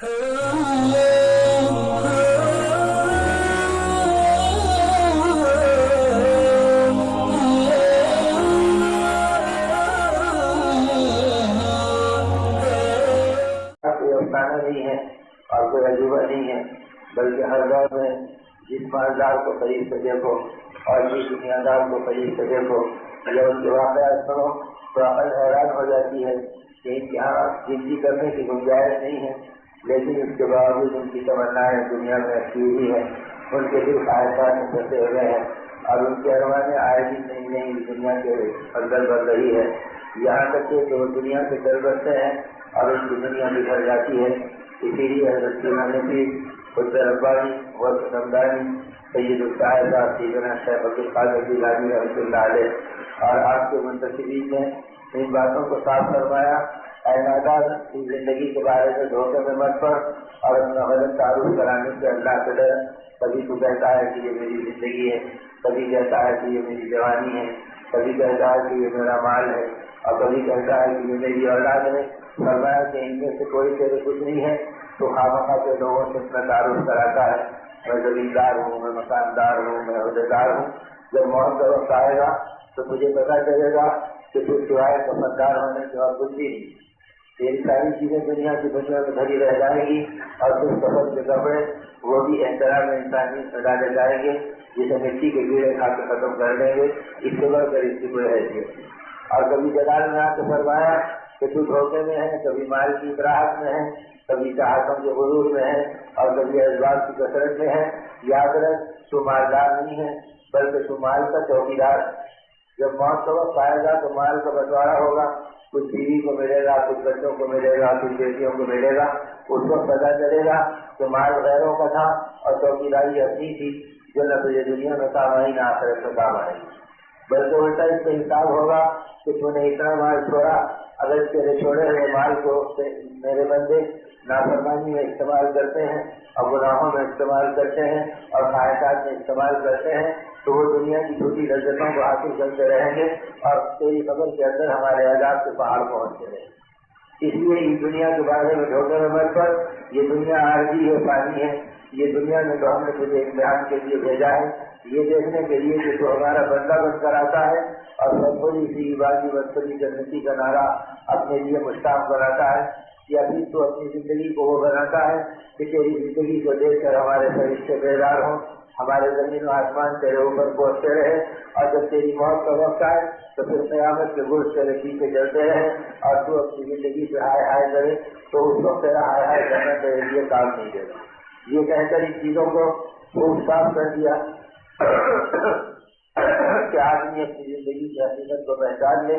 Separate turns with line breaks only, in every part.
نہیں ہے اور کوئی عجوبہ نہیں ہے، بلکہ ہر دور میں جس مالدار کو قریب سے دیکھو اور جس دنیا دار کو قریب سے دیکھو یا ان کے واقعات سنو تو عقل حیران ہو جاتی ہے کہ ان کے یہاں زندگی کرنے کی گنجائش نہیں ہے، لیکن اس کے باوجود ان کی تمنائیں دنیا میں رکھی ہوئی ہے، ان کے دل خواہشات میں پھنسے ہوئے ہیں اور ان کے ارمانیں آئے بھی نئی نئی دنیا کے اندر بن رہی ہے، یہاں تک کہ وہ دنیا سے چل بستے ہیں اور ان کی دنیا بگڑ جاتی ہے۔ اسی لیے حضرت نبی خود ربانی و سمدانی سید الصحابہ سیدنا شیخ عبد القادر جیلانی رحمۃ اللہ علیہ اور آپ کے منتخبین نے ان باتوں کو صاف فرمایا، اے نادان کی زندگی کے بارے میں دھوکے میں مت پڑ اور اپنا غلط تعارف کرانے سے اللہ سے ڈر۔ کبھی تو کہتا ہے کہ یہ میری زندگی ہے، کبھی کہتا ہے کہ یہ میری جوانی ہے، کبھی کہتا ہے کہ یہ میرا مال ہے اور کبھی کہتا ہے کہ یہ میری اولاد ہے۔ فرمایا کہ ان میں سے کوئی تیرے کچھ نہیں ہے تو خواہ کے لوگوں سے اپنا تعارف کراتا ہے، میں زمیندار ہوں، میں مکاندار ہوں، میں عہدیدار ہوں۔ جب موت کا وقت آئے گا تو تجھے پتا چلے گا کہ تو سوائے وفادار ہونے کے اور کچھ بھی نہیں، یہ ساری چیزیں دنیا کی دنیا میں بھری رہ جائیں گی اور کچھ سفر کے کپڑے وہ بھی احترام انسانیت میں ڈالے جائیں گے جسے مٹی کے کیڑے کھا کے ختم کر دیں گے، اس سے بڑھ کر اس کی کوئی حیثیت نہیں۔ اور کبھی جلال میں آ کے فرمایا کہ تو دھوکے میں ہے، کبھی مال کی اطراحت میں ہے، کبھی چاہتوں کے غرور میں ہے اور کبھی اسباب کی کثرت میں ہے۔ یاد رکھ تو مالدار نہیں ہے بلکہ تو مال کا چوکیدار ہے۔ جب موت کا وقت آئے گا تو مال کا بنٹوارا ہوگا، کچھ بیوی کو ملے گا، کچھ بچوں کو ملے گا، کچھ بیٹیوں کو ملے گا، اس وقت پتا چلے گا کہ مال غیروں کا تھا اور چوکیداری اپنی تھی جو نہ تجھے دنیا میں کام آئی نہ آخرت میں کام آئی، بلکہ الٹا اس کا حساب ہوگا کہ تو نے اتنا مال چھوڑا، اگر تیرے چھوڑے ہوئے مال کو میرے بندے نافرمانی میں استعمال کرتے ہیں اور گناہوں میں استعمال کرتے ہیں اور خواہشات میں استعمال کرتے ہیں تو وہ دنیا کی چھوٹی لذتوں کو حاصل کرتے رہیں گے اور تیری قبر کے اندر ہمارے عذاب کے پہاڑ پہنچتے رہیں گے۔ اس لیے اس دنیا کے بارے میں دھوکے میں مت پڑ، یہ دنیا عارضی ہے، فانی ہے، یہ دنیا میں تو ہم نے تجھے امتحان کے لیے بھیجا ہے، یہ دیکھنے کے لیے کہ تو ہمارا بندہ بن کر آتا ہے اور سب بڑی سی عبادی بدتری جنتی کا نعرہ اپنے لیے مشتاق بناتا ہے، یا پھر تو اپنی زندگی کو وہ بناتا ہے کہ تیری زندگی کو دیکھ کر ہمارے فرشتے بیدار ہوں، ہمارے زمین و آسمان تیرے اوپر پہنچتے رہے اور جب تیری موت کا وقت آئے تو پھر قیامت کے گرز تیرے پیچھے چلتے رہے اور تو اپنی زندگی سے ہائے ہائے کرے تو اس وقت تیرا ہائے ہائے کرنا تیرے لیے کام نہیں دے گا۔ یہ کہہ کر ان چیزوں کو خوب صاف کر دیا کہ آدمی اپنی زندگی کی حقیقت کو پہچان لے،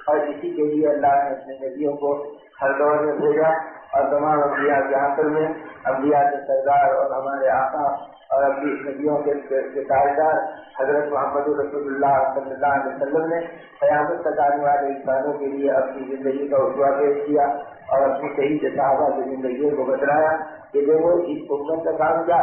اور اسی کے لیے اللہ نے اپنے نبیوں کو ہر دور میں بھیجا اور تمام انبیاء کے آخر میں انبیاء کے سردار اور ہمارے آقا اور اپنی نبیوں کے تاجدار حضرت محمد رسول اللہ صلی اللہ علیہ وسلم نے قیامت تک آنے والے انسانوں کے لیے اپنی زندگی کا اسوہ پیش کیا اور اپنی شہید صحابہ کی زندگیوں کو بتلایا کہ دیکھو اس امت کا کام کیا،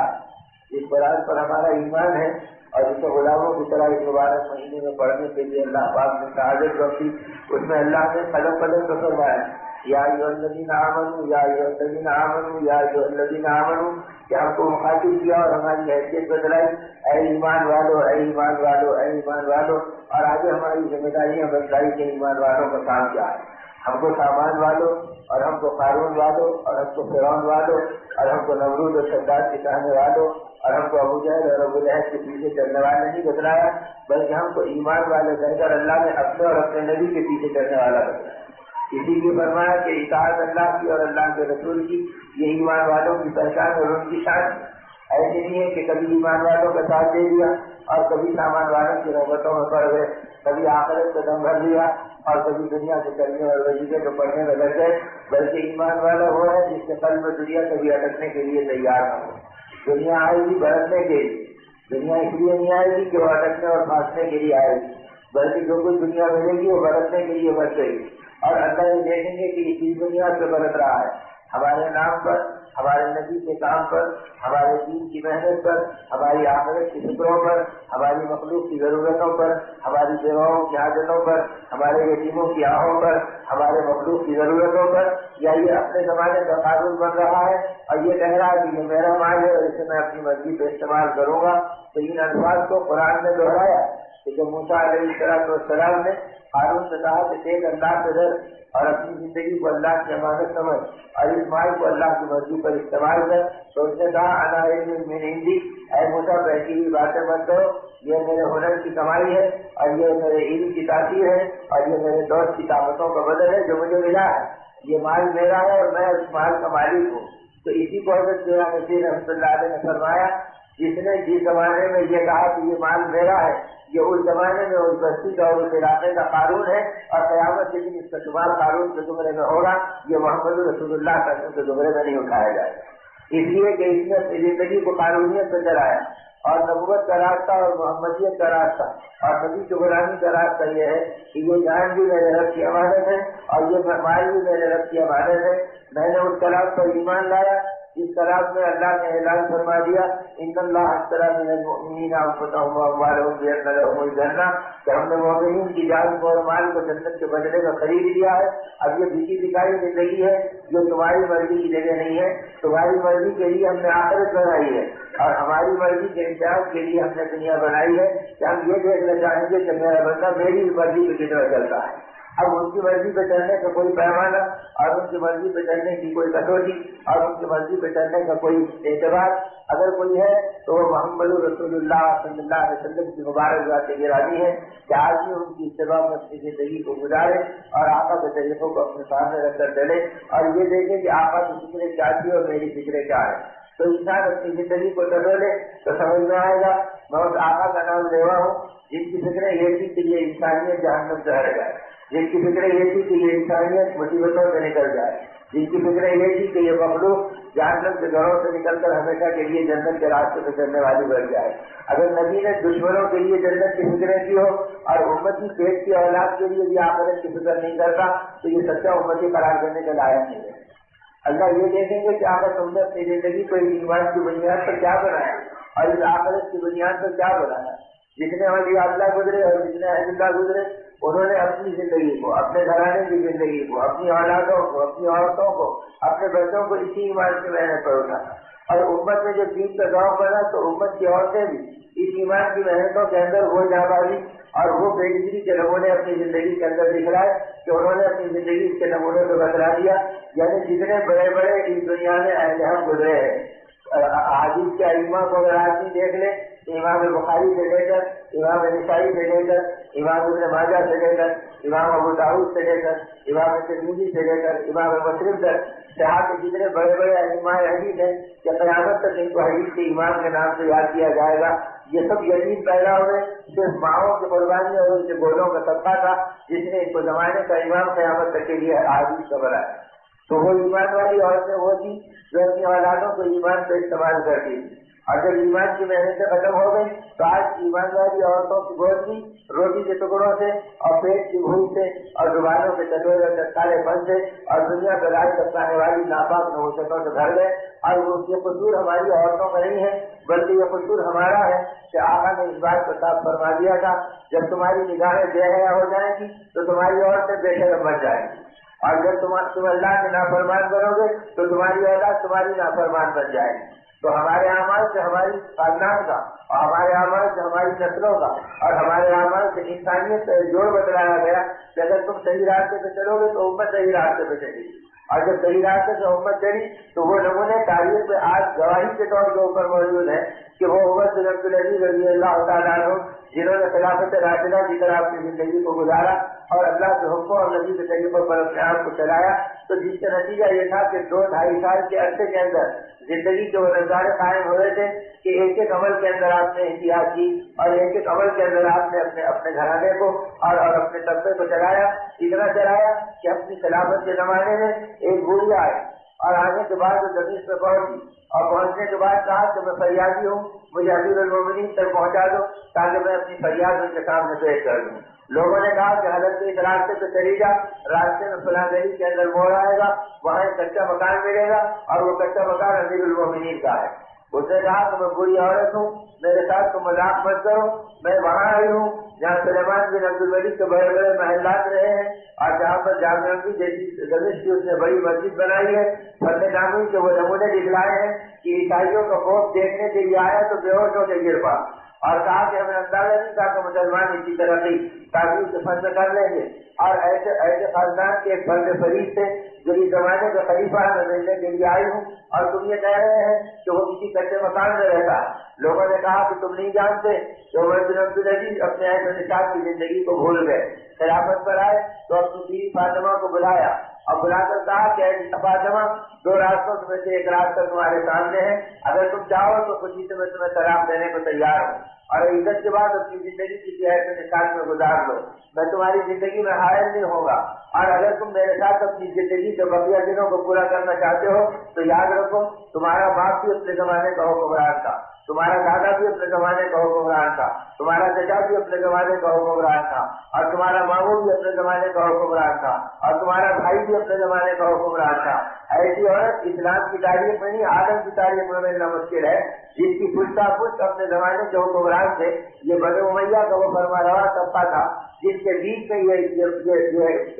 اس برات پر ہمارا ایمان ہے اور جسے غلاموں کی طرح اس مبارک مہینے میں پڑھنے کے لیے اللہ پاک نے شہادت رکھی، اس میں اللہ نے قدم قدم کو فرمایا یا ایھا الذین آمنوا یا ایھا الذین آمنوا یا ایھا الذین آمنوا، کہ ہم کو مخاطب کیا اور ہماری حیثیت بتلائی، اے ایمان والو، اے ایمان والو، اے ایمان والو، اور آگے ہماری ذمہ داریاں بتلائی کہ ایمان والوں کا کام کیا ہے۔ ہم کو سامان والو اور ہم کو قارون والو اور ہم کو فرعون والو اور ہم کو نمرود اور شداد کے چاہنے والوں اور ہم کو ابو جہل اور ابو لہب کے پیچھے چلنے والے نہیں بتلایا، بلکہ ہم کو ایمان والے کہہ کر اللہ نے اپنے اور اپنے نبی کے پیچھے چلنے والا بتلایا۔ اسی لیے فرمایا کہ اطاعت اللہ کی اور اللہ کے رسول کی یہ ایمان والوں کی پہچان اور ان کی شان۔ ایسے نہیں ہے کہ کبھی ایمان والوں کا ساتھ دے دیا اور کبھی سامان والوں کی رغبتوں میں پڑ گئے، کبھی آخرت کا دم بھر لیا اور کبھی دنیا سے چلنے اور وظیفے کو پڑھنے میں لگ گئے، بلکہ ایمان والا وہ ہے جس کے قلب میں دنیا کبھی اٹکنے کے لیے تیار نہ ہو۔ دنیا آئے گی برتنے کے لیے، دنیا اس لیے نہیں آئے گی کہ وہ اٹکنے اور پھانسنے کے لیے آئے گی، بلکہ جو کچھ دنیا ملے گی وہ برتنے کے لیے برتے گی، اور اللہ یہ دیکھیں گے کہ اس دنیا سے برت رہا ہے، ہمارے نام پر ہمارے نبی کے کام پر، ہمارے دین کی محنت پر، ہماری آخرت کی فکروں پر، ہماری مخلوق کی ضرورتوں پر، ہماری بیواؤں کی حاجتوں پر، ہمارے یتیموں کی آہوں پر، ہمارے مخلوق کی ضرورتوں پر، یا یہ اپنے زمانے کا قانون بن رہا ہے اور یہ کہہ رہا ہے کہ یہ میرا مال ہے اور اسے میں اپنی مرضی پہ استعمال کروں گا؟ تو ان الفاظ کو قرآن نے دہرایا کہ جب موسیٰ علیہ السلام نے ہارون سے کہا کہ دیکھ اللہ سے ڈر اور اپنی زندگی کو اللہ کی امانت سمجھ اور اس مال کو اللہ کی مرضی پر استعمال کر، تو اس نے کہا انا علم من عندی، اے موسیٰ بہتی ہوئی باتیں مت کرو، یہ میرے ہنر کی کمائی ہے اور یہ میرے علم کی تاثیر ہے اور یہ میرے دوست کی طاقتوں کا بدل ہے جو مجھے ملا ہے، یہ مال میرا ہے اور میں اس مال کا مالک ہوں۔ تو اسی کو حضرت نصیر رحمۃ اللہ علیہ نے فرمایا، جس نے جس زمانے میں یہ کہا کہ یہ مال میرا ہے، یہ اس زمانے میں اس بستی کا اور اس علاقے کا قانون ہے، اور قیامت کے دن اس کا شمار قانون کے زمرے میں ہوگا، یہ محمد رسول اللہ کے زمرے میں نہیں اٹھایا جائے گا، اس لیے کہ اس نے اپنی زندگی کو قانونیت سے چلایا، اور نبوت کا راستہ اور محمدیت کا راستہ اور نبی کی غلامی کا راستہ یہ ہے کہ یہ جان بھی میرے رب کی امانت ہے اور یہ مال بھی میرے رب کی امانت ہے۔ میں نے اس کلام پر ایمان لایا جس کلام میں اللہ نے اعلان فرما دیا ان اللہ اشتری من المؤمنین انفسهم واموالهم بان لهم الجنہ، کہ ہم نے مومنین کی جان کو اور مال کو جنت کے بدلے میں خرید لیا ہے۔ اب یہ بھیکی بکائی زندگی ہے جو تمہاری مرضی کی جگہ نہیں ہے، تمہاری مرضی کے لیے ہم نے آخرت بنائی ہے اور ہماری مرضی کے امتیاز کے لیے ہم نے دنیا بنائی ہے کہ ہم یہ دیکھنا چاہیں گے کہ میرا بندہ میری مرضی پہ کتنا چلتا ہے۔ اب ان کی مرضی پہ چلنے کا کوئی پیمانہ اور ان کی مرضی پہ چلنے کی کوئی کٹوتی اور ان کی مرضی پہ چلنے کا کوئی اعتبار اگر کوئی ہے تو وہ محمد رسول اللہ صلی اللہ علیہ وسلم کی مبارک ذات گرامی ہے کہ آدمی ان کی اتباع میں اپنی زندگی کو گزارے اور آقا کے طریقوں کو اپنے سامنے رکھ کر چلے اور یہ دیکھیں کہ آقا کی فکریں کیا تھی اور میری فکریں کیا ہے۔ تو انسان اپنی زندگی کو ٹٹولے تو سمجھ میں آئے گا میں اس آقا کا نام لیوا ہوں جن کی فکریں یہ تھی کہ یہ انسانیت جہنم سے ہٹ جائے، جن کی فکریں یہ تھی کہ یہ انسانیت مصیبتوں سے نکل جائے، جن کی فکریں یہ تھی کہ یہ مخلوق جہنم کے گھروں سے نکل کر ہمیشہ کے لیے جنت کے راستے پہ چلنے والی بن جائے۔ اگر نبی نے دشمنوں کے لیے جنت کی فکریں کی ہو اور امتی پیٹ کی اولاد کے لیے بھی آخرت کی فکر نہیں کرتا تو یہ سچا امتی قرار کرنے کے لائق نہیں ہے۔ اللہ یہ دیکھیں گے کہ آخر تم نے اپنی زندگی کو ایمان کی بنیاد پر کیا بنایا اور اس آخرت کی بنیاد پر کیا بنایا۔ جتنے اولیاء اللہ گزرے اور جتنے اہل اللہ گزرے انہوں نے اپنی زندگی کو، اپنے گھرانے کی زندگی کو، اپنی اولادوں کو، اپنی عورتوں کو، اپنے بچوں کو اسی ایمان کی محنت پر اٹھایا اور امت میں جب دین کا گاؤں بنا تو امت کی عورتیں بھی اس ایمان کی محنتوں کے اندر وہ جانبازی اور وہ بے نظری کے نمونے اپنی زندگی کے اندر دکھلائے کہ انہوں نے اپنی زندگی کے نمونے کو بدلا دیا۔ یعنی جتنے بڑے بڑے اس دنیا میں اہل ہم گزرے ہیں، حدیث کے ائمہ کو اگر آدمی دیکھ لے، امام بخاری سے لے کر امام نسائی سے لے کر امام ابن ماجہ سے لے کر امام ابو داؤد سے لے کر امام ترمذی سے لے کر امام مسلم تک صحابہ کے جتنے بڑے بڑے ائمہ حدیث ہیں کہ قیامت تک ان کو حدیث کے امام کے نام سے یاد کیا جائے گا۔ یہ سب یتیم پیدا ہوئے صرف ماؤں کی قربانی اور ان کے گودوں کا صدقہ تھا جس نے ان کو زمانے کا امام قیامت تک کے لیے حدیث کا بنایا۔ تو وہ ایمان والی عورتیں وہ تھی جو اپنی اولادوں کو ایمان پہ استعمال کرتی تھی، اور جب ایمان کی محنتیں ختم ہو گئی تو آج ایمان والی عورتوں کی گودی روٹی کے ٹکڑوں سے اور پیٹ کی بھوک سے اور زبانوں کے چٹورے اور چٹکارے پن سے اور دنیا میں راج بتانے والی ناپاک نحوستوں سے بھر گئے۔ اور یہ قصور ہماری عورتوں کا نہیں ہے بلکہ یہ قصور ہمارا ہے کہ آقا نے اس بات کو صاف فرما دیا تھا جب تمہاری نگاہیں بے حیا ہو جائیں گی تو تمہاری عورتیں بے شرم بن جائیں گی، اور جب تم اللہ کے نافرمان بنو گے تو تمہاری اولاد تمہاری نافرمان بن جائے گی۔ تو ہمارے اعمال سے ہماری خاندان کا اور ہمارے اعمال سے ہماری نسلوں کا اور ہمارے اعمال سے انسانیت کا جوڑ بتلایا گیا کہ اگر تم صحیح راستے پہ چلو گے تو امت صحیح راستے پہ چلے گی، اور جب صحیح راستے سے امت چلی تو وہ نمونے تاریخ میں آج گواہی کے طور کے اوپر موجود ہے کہ وہ عمر بن عبدالعزیز رضی اللہ تعالیٰ عنہ جنہوں نے خلافت راشدہ کی طرح اپنی زندگی کو گزارا اور اللہ کے حکموں اور نبی کے طریقوں پر اپنے آپ کو چلایا، تو جس کا نتیجہ یہ تھا کہ 2-2.5 سال کے عرصے کے اندر زندگی کے وہ نظارے قائم ہوئے تھے کہ ایک ایک عمل کے اندر آپ نے احتیاط کی اور ایک ایک عمل کے اندر آپ نے اپنے گھرانے کو اور اپنے طبقے کو چلایا، اتنا چلایا کہ اپنی خلافت کے زمانے میں ایک بوڑھی آئی اور آنے کے بعد وہ زمین پہ پہنچی اور پہنچنے کے بعد کہا کہ میں فریادی ہوں، مجھے امیر المومنین تک پہنچا دو تاکہ میں اپنی فریاد ان کے سامنے پیش کر دوں۔ لوگوں نے کہا کہ حضرت اس راستے پہ چلی جا، راستے میں فلاں گلی کے اندر موڑ آئے گا، وہاں ایک کچا مکان ملے گا اور وہ کچا مکان امیر المومنین کا ہے۔ اس نے کہا کہ میں بری عورت ہوں، میرے ساتھ تو مذاق مت کرو، میں وہاں آئی ہوں جہاں سلیمان بن عبدالولید کے بڑے بڑے محلات رہے ہیں اور جہاں پر جامع مسجد جیسی گزش کی اس نے بڑی مسجد بنائی ہے، فتح نامی کے وہ نمونے دکھلائے ہیں کہ عیسائیوں کا خوف دیکھنے کے لیے آیا تو بے ہوش ہو کے گر پڑا اور کہا کہ ہمیں اندازہ نہیں تھا کہ مسلمان اسی ترقی تعلیم کے فن میں کر لیں گے، اور ایسے خاندان کے ایک فرد فرید سے جو اس زمانے کا خلیفہ ہے میں ملنے کے لیے آئی ہوں اور تم یہ کہہ رہے ہیں کہ وہ کسی کچے مکان میں رہتا ہے۔ لوگوں نے کہا کہ تم نہیں جانتے کہ عمر بن عبدالعزیز اپنے ایسے نصاب کی زندگی کو بھول گئے، خلافت پر آئے تو اپنی بیوی فاطمہ کو بلایا اور بلا کر کہا کہ اے فاطمہ، دو راستوں میں سے ایک راستہ تمہارے سامنے ہے، اگر تم چاہو تو خوشی سے میں تمہیں طلاق دینے کو تیار ہوں اور عزت کے بعد اپنی زندگی کسی ایسے نصاب میں گزار لو، میں تمہاری زندگی میں حائل نہیں ہوگا، اور اگر تم میرے ساتھ اپنی زندگی کے بقیہ دنوں کو پورا کرنا چاہتے ہو تو یاد رکھو تمہارا باپ بھی اپنے زمانے کا حکمران تھا، تمہارا دادا بھی اپنے زمانے کا حکمران تھا، تمہارا چچا بھی اپنے زمانے کا حکمران تھا، اور تمہارا ماموں بھی اپنے زمانے کا حکمران تھا، اور تمہارا بھائی بھی اپنے زمانے کا حکمران تھا۔ ایسی عورت اسلام کی تاریخ میں نہیں عالم کی تاریخ میں ملنا مشکل ہے جس کی پشتا پشت اپنے زمانے کے حکمران تھے۔ یہ بنی امیہ کا وہ فرما روا طبقہ تھا جس کے بیچ میں یہ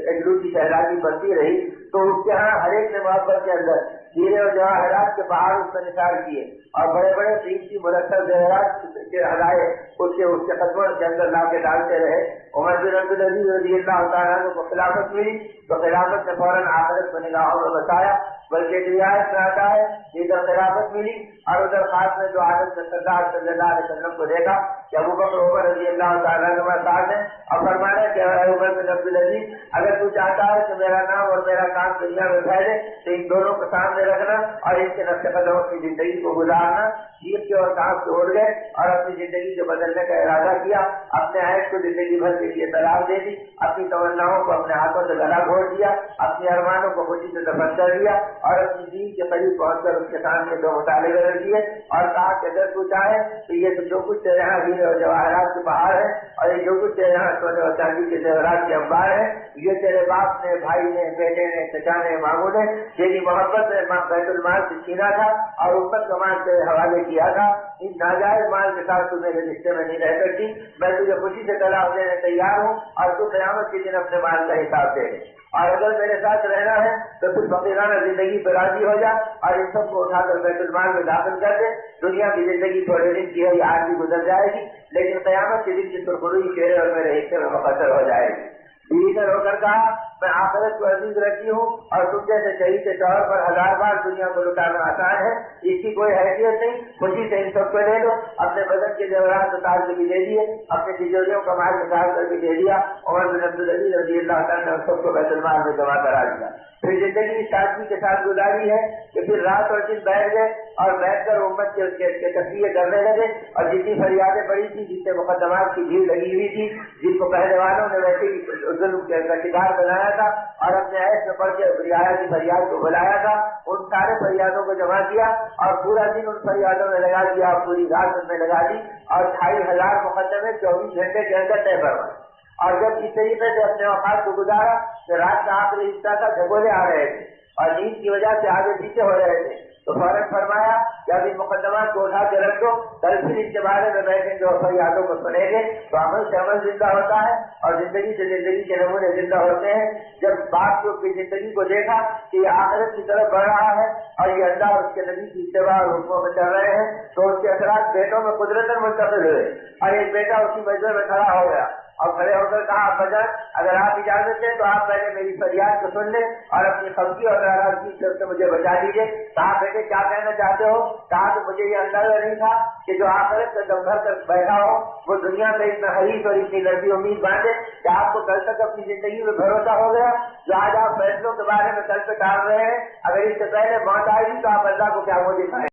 اگلو کی شہزادی بنتی رہی، تو اس کے ہاں ہر ایک نے محبت کے اندر ہیرے اور جواہرات کے پہاڑ اس میں نثار کیے اور بڑے بڑے قیمتی مرتب زیورات کے ہدایے اس کے قدموں کے اندر لا کے ڈالتے رہے۔ عمر بن عبدالعزیز رضی اللہ تعالیٰ عنہ کو خلافت ملی تو خلافت نے فوراً آخرت کو نگاہوں میں بتایا، بلکہ روایت میں آتا ہے ادھر خلافت ملی اور ادھر خاص میں جو عادت میں سردار صلی اللہ علیہ وسلم کو دیکھا کہ ابو بکر عمر رضی اللہ تعالیٰ عنہ ساتھ ہیں اور فرمایا کہ عمر بن عبدالعزیز اگر تو چاہتا ہے کہ میرا نام اور میرا کام دنیا میں پھیلے تو ان دونوں کو سامنے رکھنا اور ان کے نقش قدم اپنی زندگی کو گزارنا۔ چیخ کے اور کام سے اڑ گئے اور اپنی زندگی کو بدلنے کا ارادہ کیا، اپنے عیش کو زندگی بھر کے لیے طلاق دے دی، اپنی تمناؤں کو اپنے ہاتھوں سے گلا گھونٹ دیا، اپنے ارمانوں کو خوشی سے دفن کر دیا اور اپنی دین کے قریب پہنچ کر اس کے سامنے دو مطالبے رکھ دیے اور کہا کہ اگر تو چاہے تو یہ تو جو کچھ تیرے یہاں ہیرے اور جواہرات کے بہار ہے اور یہ جو کچھ تیرے یہاں سونے اور چاندی کے زیورات کے انبار ہے، یہ تیرے باپ نے، بھائی نے، بیٹے نے، چچا نے، ماموں نے تیری محبت میں بیت المال سے چھینا تھا اور امت کا مال تیرے حوالے کیا تھا، ان ناجائز مال کے ساتھ تو میرے رشتے میں نہیں رہ سکتی، میں تجھے خوشی سے طلاق دینے تیار ہوں اور تو قیامت کے دن اپنے مال کا حساب دے دے، اور اگر میرے ساتھ رہنا ہے تو کچھ فقیرانہ زندگی پہ راضی ہو جا اور ان سب کو اٹھا کر بیت المال میں داخل کر دے۔ دنیا کی زندگی تھوڑے دن کی ہے، یہ آج بھی گزر جائے گی، لیکن قیامت کے دن کی سرخروئی چہرے اور میرے حصے میں مقصر ہو جائے گی۔ بیوی نے رو کر کہا میں آخرت کو عزیز رکھتی ہوں اور تم جیسے شہید کے طور پر 1000 بار دنیا کو لٹانا آسان ہے، اس کی کوئی حیثیت نہیں، خوشی سے ان سب کو لے لو، اپنے بدن کے زیورات اتار کے بھی دے دیے، اپنے تجوریوں کا مال نکال کر بھی دے دیا۔ عمر بن عبدالعزیز رضی اللہ تعالیٰ نے سب کو بیت المال میں جمع کرا دیا۔ پھر زندگی اس سادگی کے ساتھ گزاری ہے کہ پھر رات اور دن بیٹھ گئے اور بیٹھ کر امت کے تصویر کرنے لگے اور جتنی فریادیں پڑی تھی، جس سے مقدمات کی بھیڑ لگی ہوئی تھی، جن کو پہلے والوں نے ویسے ہی ظلم کا شکار بنایا تھا اور اپنے عیش میں پڑھ کے رعایا کی فریاد کو بلایا تھا، ان سارے فریادوں کو جمع کیا اور پورا دن ان فریادوں میں لگا دیا اور پوری رات ان میں لگا دی اور 2500 مقدمے 24 گھنٹے کے اندر طے کروائے۔ اور جب اس طریقے سے اپنے اوقات کو گزارا تو رات کا آخری حصہ کا جھگولے آ رہے تھے اور نیند کی وجہ سے آگے پیچھے ہو رہے تھے، تو فوراً فرمایا کہ اب ان مقدمات کو اٹھا کے رکھ دو، کل پھر اس کے بارے میں بیٹھیں گے اور فریادوں کو سنیں گے تو عمل سے عمل زندہ ہوتا ہے اور زندگی سے زندگی کے نمونے زندہ ہوتے ہیں۔ جب باپ کو اپنی زندگی کو دیکھا کہ یہ آخرت کی طرف بڑھ رہا ہے اور یہ اللہ اور اس کے نبی کی اتباع اور حکموں میں چل رہے ہیں تو اس کے اثرات بیٹوں میں قدرتاً منتقل ہوئے اور ایک بیٹا اسی مجمع میں کھڑا ہو گیا اور کھڑے ہو کر کہا ابا جان اگر آپ اجازت دیں تو آپ پہلے میری فریاد کو سن لیں اور اپنی خفگی اور ناراضگی سے مجھے بچا دیجیے۔ کہا بیٹے کیا کہنا چاہتے ہو؟ کہا کہ مجھے یہ اندازہ نہیں تھا کہ جو آخرت سے دم بھر کر بیٹھا ہو وہ دنیا میں اتنا حریص اور اتنی لمبی امید باندھے کہ آپ کو کل تک اپنی زندگی میں بھروسہ ہو گیا، جو آج آپ فیصلوں کے بارے میں کل سے ٹال رہے ہیں، اگر اس سے پہلے موت آئے گی تو آپ اللہ کو کیا وہ دکھائیں۔